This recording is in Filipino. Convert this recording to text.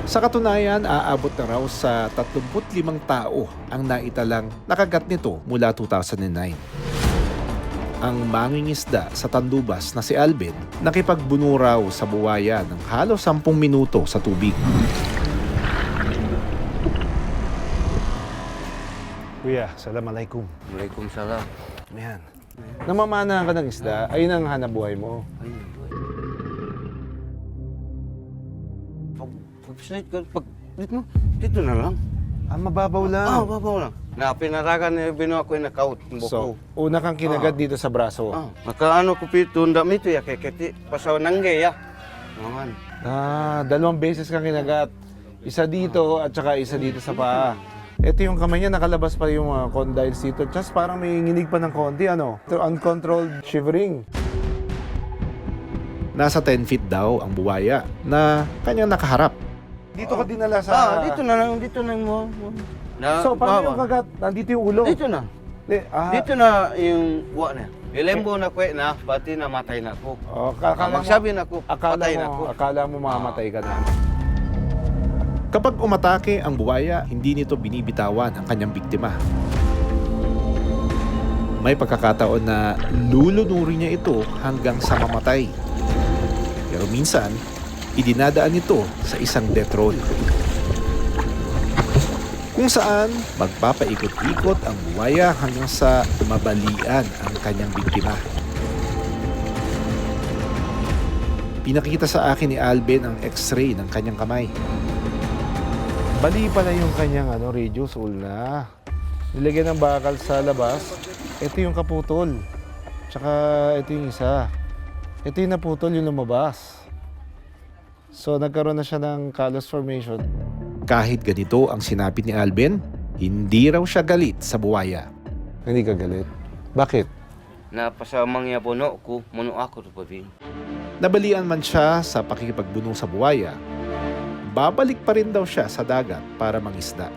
Sa katunayan, aabot na raw sa 35 tao ang naitalang nakagat nito mula 2009. Ang mangingisda sa Tandubas na si Alvin nakipagbuno raw sa buwaya ng halos 10 minuto sa tubig. Kuya, assalamualaikum. Waalaikumsalam. Ayan. Namamana ka ng isda, ayun ang hanap buhay mo. Dito na lang. Ah, mababaw lang. Babaw lang. Na pinaragan ni Bino ako yung nakaut. So, una kang kinagat dito sa braso. Nakaano ko pito, mito ya kay kiti. Pasaw nanggay ya. Naman. Ah, 2 beses kang kinagat. Isa dito at saka isa dito sa paa. Ito yung kamay niya, nakalabas pa yung mga condyles dito. Just parang may nginig pa ng konti, ano? Ito, uncontrolled shivering. Nasa 10 feet daw ang buwaya na kanyang nakaharap. Dito ka dinala sa... Dito na lang, dito na mo. So, paano yung kagat? Nandito yung ulo? Dito na. Dito na yung buwa na. Ilembo na ko na, pati namatay na ako. Oh, akala Magsabi na ako, patay na ako. Akala mo mamamatay ka na. Kapag umatake ang buwaya, hindi nito binibitawan ang kanyang biktima. May pagkakataon na lulunurin niya ito hanggang sa mamatay. Pero minsan, idinadaan ito sa isang death roll, kung saan magpapaikot-ikot ang buwaya hanggang sa mabalian ang kanyang biktima. Pinakita sa akin ni Alvin ang x-ray ng kanyang kamay. Bali pala yung kanyang radius, ulna. Nilagyan ng bakal sa labas. Ito yung kaputol. Tsaka ito yung isa. Ito yung naputol, yung lumabas. So nagkaroon na siya ng callus formation. Kahit ganito ang sinapit ni Alvin, hindi raw siya galit sa buwaya. Hindi ka galit. Bakit? Napasamang ya puno ko, muno ako to pa din. Nabalian man siya sa pakikipagbuno sa buwaya, babalik pa rin daw siya sa dagat para mangisda.